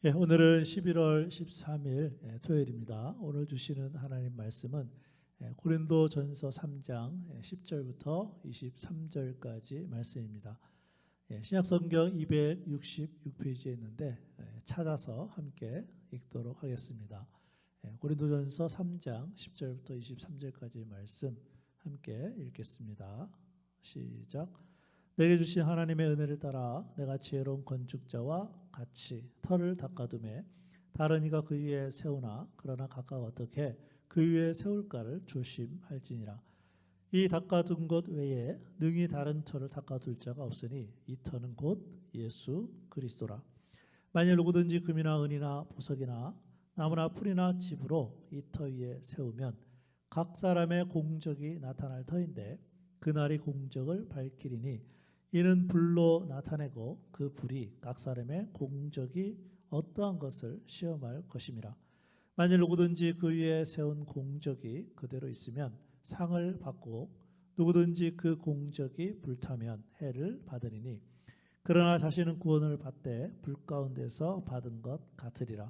오늘은 11월 13일 토요일입니다. 오늘 주시는 하나님 말씀은 고린도전서 3장 10절부터 23절까지 말씀입니다. 신약성경 266페이지에 있는데 찾아서 함께 읽도록 하겠습니다. 고린도전서 3장 10절부터 23절까지 말씀 함께 읽겠습니다. 시작. 내게 주신 하나님의 은혜를 따라 내가 지혜로운 건축자와 같이 터를 닦아두매 다른 이가 그 위에 세우나 그러나 각각 어떻게 그 위에 세울까를 조심할지니라. 이 닦아둔 것 외에 능히 다른 터를 닦아둘 자가 없으니 이 터는 곧 예수 그리스도라. 만일 누구든지 금이나 은이나 보석이나 나무나 풀이나 집으로 이 터 위에 세우면 각 사람의 공적이 나타날 터인데 그날이 공적을 밝히리니 이는 불로 나타내고 그 불이 각 사람의 공적이 어떠한 것을 시험할 것임이라. 만일 누구든지 그 위에 세운 공적이 그대로 있으면 상을 받고 누구든지 그 공적이 불타면 해를 받으리니 그러나 자신은 구원을 받되 불 가운데서 받은 것 같으리라.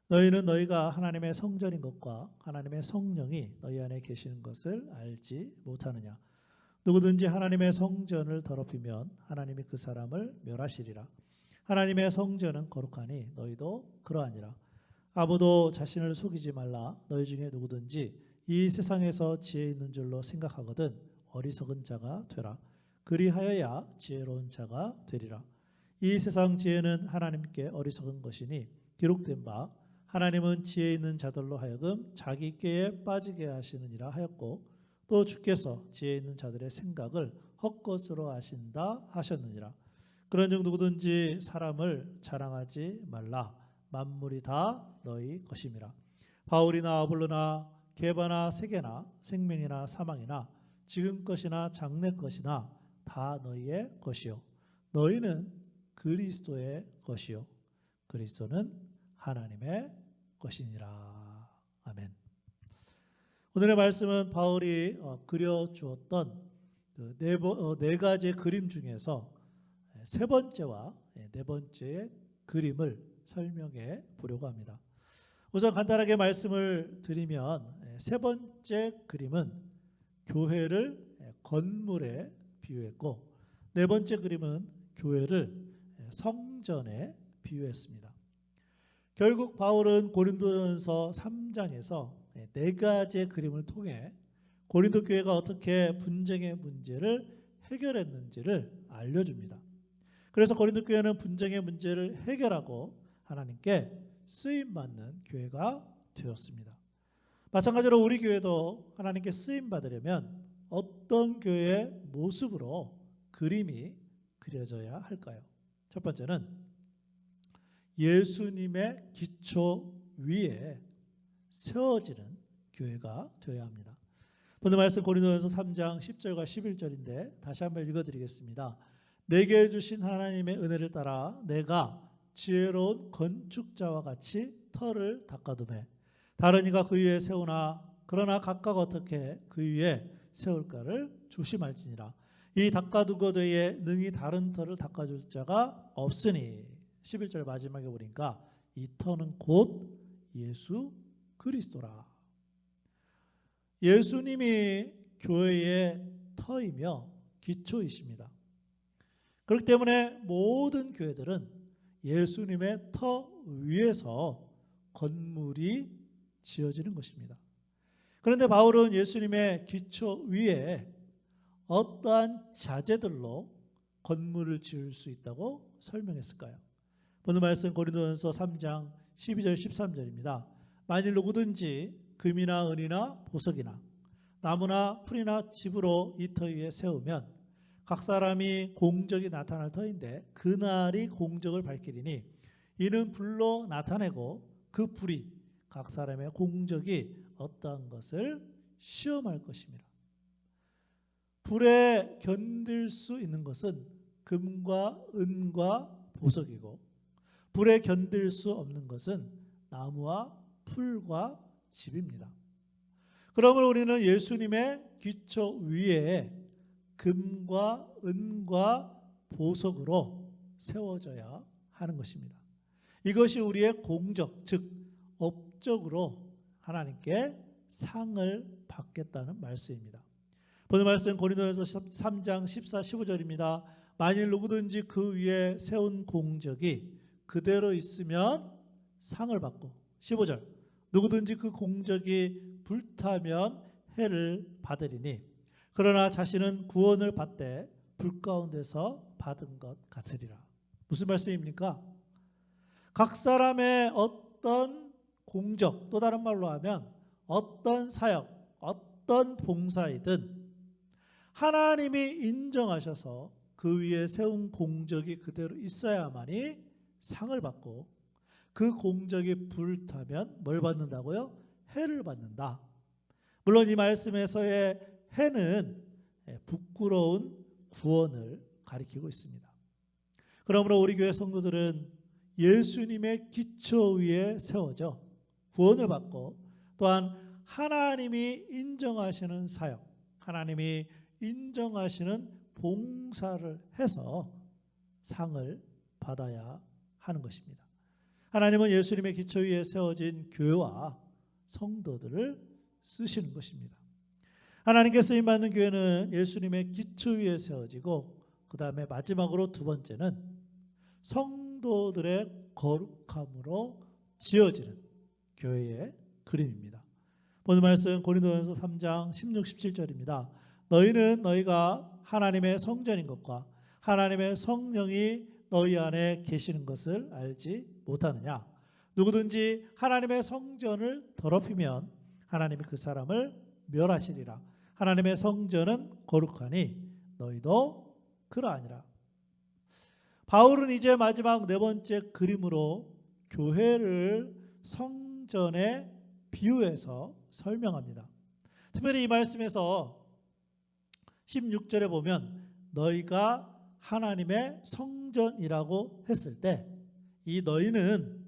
너희는 너희가 하나님의 성전인 것과 하나님의 성령이 너희 안에 계시는 것을 알지 못하느냐. 누구든지 하나님의 성전을 더럽히면 하나님이 그 사람을 멸하시리라. 하나님의 성전은 거룩하니 너희도 그러하니라. 아무도 자신을 속이지 말라. 너희 중에 누구든지 이 세상에서 지혜 있는 줄로 생각하거든 어리석은 자가 되라. 그리하여야 지혜로운 자가 되리라. 이 세상 지혜는 하나님께 어리석은 것이니 기록된 바 하나님은 지혜 있는 자들로 하여금 자기 꾀에 빠지게 하시느니라 하였고 또 주께서 지혜 있는 자들의 생각을 헛것으로 하신다 하셨느니라. 그런즉 누구든지 사람을 자랑하지 말라. 만물이 다 너희 것임이라. 바울이나 아볼로나 게바나 세계나 생명이나 사망이나 지금 것이나 장래 것이나 다 너희의 것이요 너희는 그리스도의 것이요 그리스도는 하나님의 것이니라. 아멘. 오늘의 말씀은 바울이 그려주었던 네 가지의 그림 중에서 세 번째와 네 번째의 그림을 설명해 보려고 합니다. 우선 간단하게 말씀을 드리면 세 번째 그림은 교회를 건물에 비유했고 네 번째 그림은 교회를 성전에 비유했습니다. 결국 바울은 고린도전서 3장에서 네 가지의 그림을 통해 고린도 교회가 어떻게 분쟁의 문제를 해결했는지를 알려줍니다. 그래서 고린도 교회는 분쟁의 문제를 해결하고 하나님께 쓰임받는 교회가 되었습니다. 마찬가지로 우리 교회도 하나님께 쓰임받으려면 어떤 교회의 모습으로 그림이 그려져야 할까요? 첫 번째는 예수님의 기초 위에 세워지는 교회가 되어야 합니다. 오늘 말씀 고린도전서 3장 10절과 11절인데 다시 한번 읽어드리겠습니다. 내게 주신 하나님의 은혜를 따라 내가 지혜로운 건축자와 같이 터를 닦아두매 다른 이가 그 위에 세우나 그러나 각각 어떻게 그 위에 세울까를 조심할지니라. 이 닦아둔 것 외에 능히 다른 터를 닦아줄 자가 없으니 11절 마지막에 보니까 이 터는 곧 예수 그리스도라. 예수님이 교회의 터이며 기초이십니다. 그렇기 때문에 모든 교회들은 예수님의 터 위에서 건물이 지어지는 것입니다. 그런데 바울은 예수님의 기초 위에 어떠한 자재들로 건물을 지을 수 있다고 설명했을까요? 오늘 말씀 고린도전서 3장 12절 13절입니다. 만일 누구든지 금이나 은이나 보석이나 나무나 풀이나 집으로 이 터 위에 세우면 각 사람이 공적이 나타날 터인데 그날이 공적을 밝히리니 이는 불로 나타내고 그 불이 각 사람의 공적이 어떠한 것을 시험할 것입니다. 불에 견딜 수 있는 것은 금과 은과 보석이고 불에 견딜 수 없는 것은 나무와 풀과 집입니다. 그러면 우리는 예수님의 기초 위에 금과 은과 보석으로 세워져야 하는 것입니다. 이것이 우리의 공적, 즉 업적으로 하나님께 상을 받겠다는 말씀입니다. 오늘 말씀 고린도전서 3장 14, 15절입니다. 만일 누구든지 그 위에 세운 공적이 그대로 있으면 상을 받고, 15절, 누구든지 그 공적이 불타면 해를 받으리니 그러나 자신은 구원을 받되 불 가운데서 받은 것 같으리라. 무슨 말씀입니까? 각 사람의 어떤 공적, 또 다른 말로 하면 어떤 사역, 어떤 봉사이든 하나님이 인정하셔서 그 위에 세운 공적이 그대로 있어야만이 상을 받고, 그 공적이 불타면 뭘 받는다고요? 해를 받는다. 물론 이 말씀에서의 해는 부끄러운 구원을 가리키고 있습니다. 그러므로 우리 교회 성도들은 예수님의 기초 위에 세워져 구원을 받고, 또한 하나님이 인정하시는 사역, 하나님이 인정하시는 봉사를 해서 상을 받아야 하는 것입니다. 하나님은 예수님의 기초 위에 세워진 교회와 성도들을 쓰시는 것입니다. 하나님께 쓰임받는 교회는 예수님의 기초 위에 세워지고, 그 다음에 마지막으로 두 번째는 성도들의 거룩함으로 지어지는 교회의 그림입니다. 오늘 말씀 고린도전서 3장 16, 17절입니다. 너희는 너희가 하나님의 성전인 것과 하나님의 성령이 너희 안에 계시는 것을 알지 못하느냐? 누구든지 하나님의 성전을 더럽히면 하나님이 그 사람을 멸하시리라. 하나님의 성전은 거룩하니 너희도 그러하니라. 바울은 이제 마지막 네 번째 그림으로 교회를 성전에 비유해서 설명합니다. 특별히 이 말씀에서 16절에 보면 너희가 하나님의 성전이라고 했을 때 이 너희는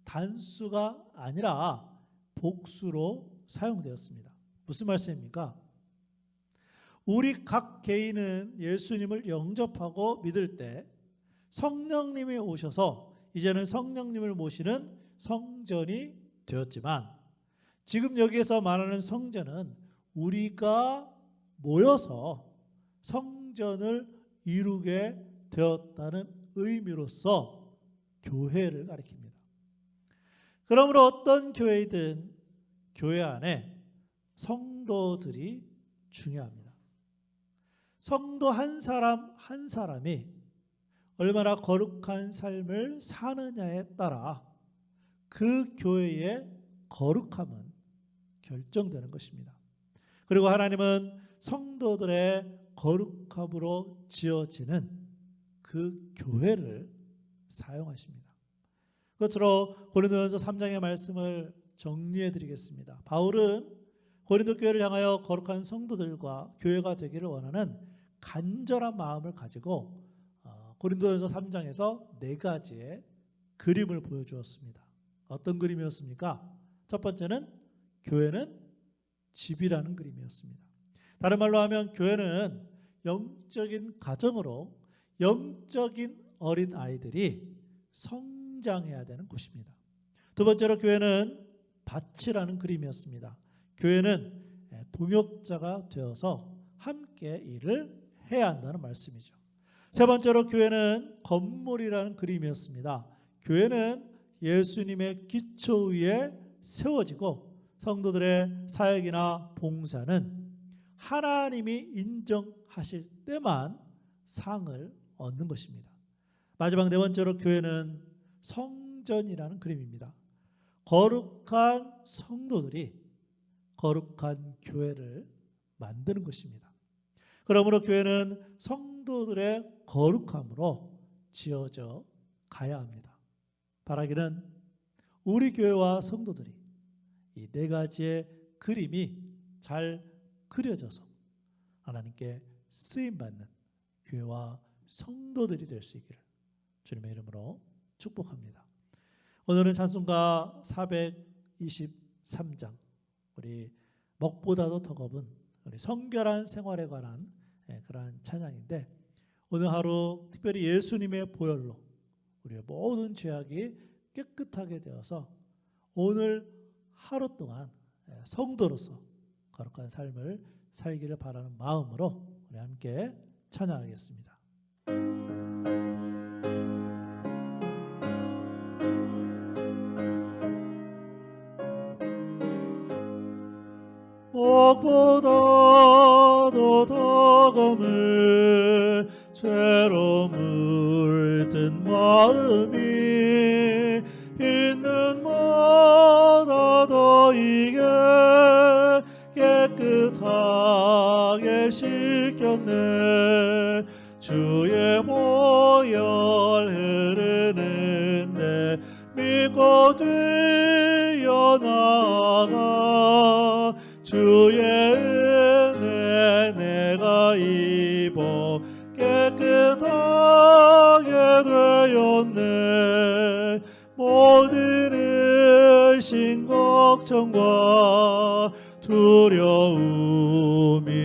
단수가 아니라 복수로 사용되었습니다. 무슨 말씀입니까? 우리 각 개인은 예수님을 영접하고 믿을 때 성령님이 오셔서 이제는 성령님을 모시는 성전이 되었지만, 지금 여기에서 말하는 성전은 우리가 모여서 성전을 이루게 되었다는 의미로서 교회를 가리킵니다. 그러므로 어떤 교회이든 교회 안에 성도들이 중요합니다. 성도 한 사람 한 사람이 얼마나 거룩한 삶을 사느냐에 따라 그 교회의 거룩함은 결정되는 것입니다. 그리고 하나님은 성도들의 거룩함으로 지어지는 그 교회를 사용하십니다. 그것으로 고린도전서 3장의 말씀을 정리해 드리겠습니다. 바울은 고린도 교회를 향하여 거룩한 성도들과 교회가 되기를 원하는 간절한 마음을 가지고 고린도전서 3장에서 네 가지의 그림을 보여주었습니다. 어떤 그림이었습니까? 첫 번째는 교회는 집이라는 그림이었습니다. 다른 말로 하면 교회는 영적인 가정으로 영적인 어린 아이들이 성장해야 되는 곳입니다. 두 번째로 교회는 밭이라는 그림이었습니다. 교회는 동역자가 되어서 함께 일을 해야 한다는 말씀이죠. 세 번째로 교회는 건물이라는 그림이었습니다. 교회는 예수님의 기초 위에 세워지고 성도들의 사역이나 봉사는 하나님이 인정하실 때만 상을 얻는 것입니다. 마지막 네 번째로 교회는 성전이라는 그림입니다. 거룩한 성도들이 거룩한 교회를 만드는 것입니다. 그러므로 교회는 성도들의 거룩함으로 지어져 가야 합니다. 바라기는 우리 교회와 성도들이 이 네 가지의 그림이 잘 그려져서 하나님께 쓰임받는 교회와 성도들이 될 수 있기를 주님의 이름으로 축복합니다. 오늘은 찬송가 423장, 우리 먹보다도 더 겁은 우리 성결한 생활에 관한 그러한 찬양인데, 오늘 하루 특별히 예수님의 보혈로 우리의 모든 죄악이 깨끗하게 되어서 오늘 하루 동안 성도로서 거룩한 삶을 살기를 바라는 마음으로 우리 함께 찬양하겠습니다. 무엇보다도 더 검은 죄로 물든 마음이 있는 마다 너에게 깨끗하게 씻겼네. 주의 보혈 흐르는데 믿고 뛰어나가 주의 은혜 내가 입어 깨끗하게 되었네. 모든 의심 걱정과 두려움이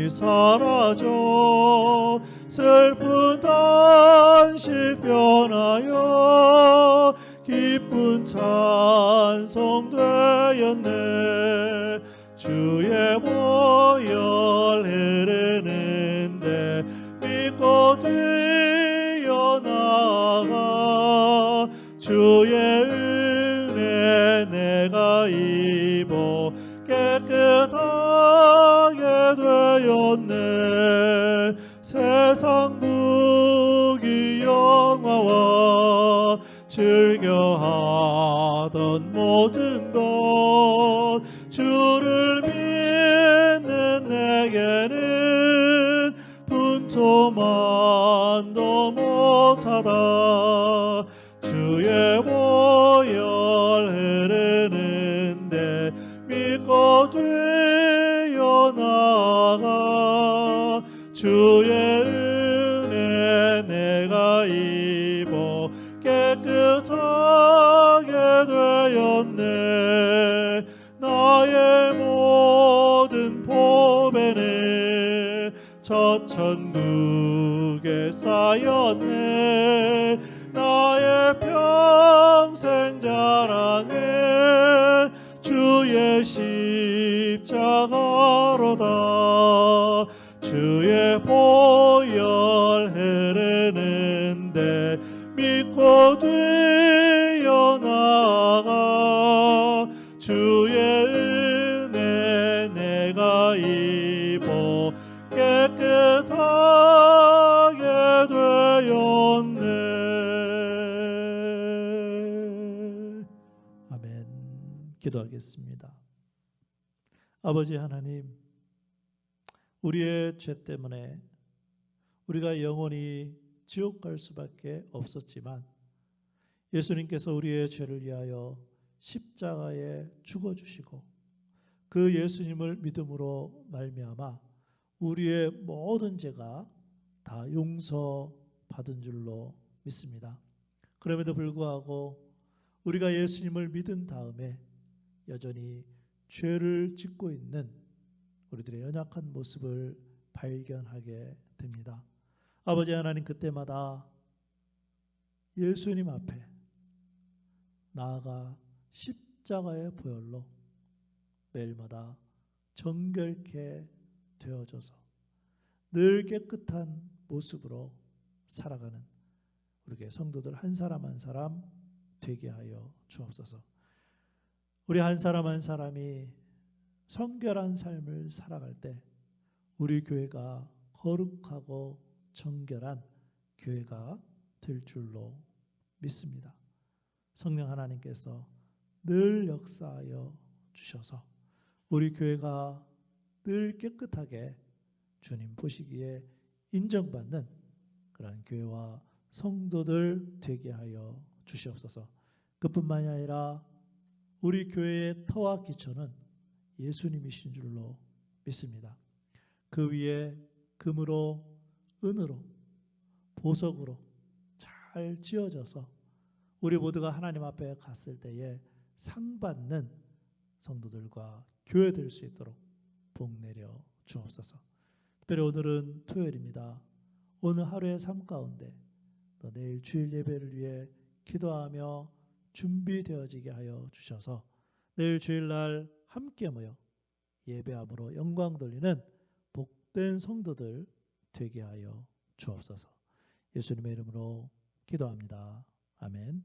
사라져 슬픈 단식 변하여 기쁜 찬송 되었네. 주의 보혈 흐르는데 믿고 뛰어나가 주의 은혜 내가 입어 깨끗하게 되었네. 세상 부귀 영화와 즐겨하던 모든 것 주를 믿는 내게는 분토만도 못하다. 주의 보혈 흐르는데 믿고 뛰어나가 주의 은혜 내가 입어 깨끗하게 되었네. 나의 모든 보배는 저 천국에 쌓였네. 나의 평생 자랑은 주의 십자가로다. 주의 보혈 흐르는데 믿고 뛰어나가 주의 은혜 내가 입어 깨끗하게 되었네. 아멘. 기도하겠습니다. 아버지 하나님, 우리의 죄 때문에 우리가 영원히 지옥 갈 수밖에 없었지만 예수님께서 우리의 죄를 위하여 십자가에 죽어주시고 그 예수님을 믿음으로 말미암아 우리의 모든 죄가 다 용서받은 줄로 믿습니다. 그럼에도 불구하고 우리가 예수님을 믿은 다음에 여전히 죄를 짓고 있는 우리들의 연약한 모습을 발견하게 됩니다. 아버지 하나님, 그때마다 예수님 앞에 나아가 십자가의 보혈로 매일마다 정결케 되어져서 늘 깨끗한 모습으로 살아가는 우리의 성도들 한 사람 한 사람 되게 하여 주옵소서. 우리 한 사람 한 사람이 성결한 삶을 살아갈 때 우리 교회가 거룩하고 정결한 교회가 될 줄로 믿습니다. 성령 하나님께서 늘 역사하여 주셔서 우리 교회가 늘 깨끗하게 주님 보시기에 인정받는 그런 교회와 성도들 되게 하여 주시옵소서. 그뿐만이 아니라 우리 교회의 터와 기초는 예수님이신 줄로 믿습니다. 그 위에 금으로 은으로 보석으로 잘 지어져서 우리 모두가 하나님 앞에 갔을 때에 상 받는 성도들과 교회 될 수 있도록 복 내려 주옵소서. 특별히 오늘은 토요일입니다. 오늘 하루의 삶 가운데 또 내일 주일 예배를 위해 기도하며 준비되어지게 하여 주셔서 내일 주일날 함께 모여 예배함으로 영광 돌리는 복된 성도들 되게 하여 주옵소서. 예수님의 이름으로 기도합니다. 아멘.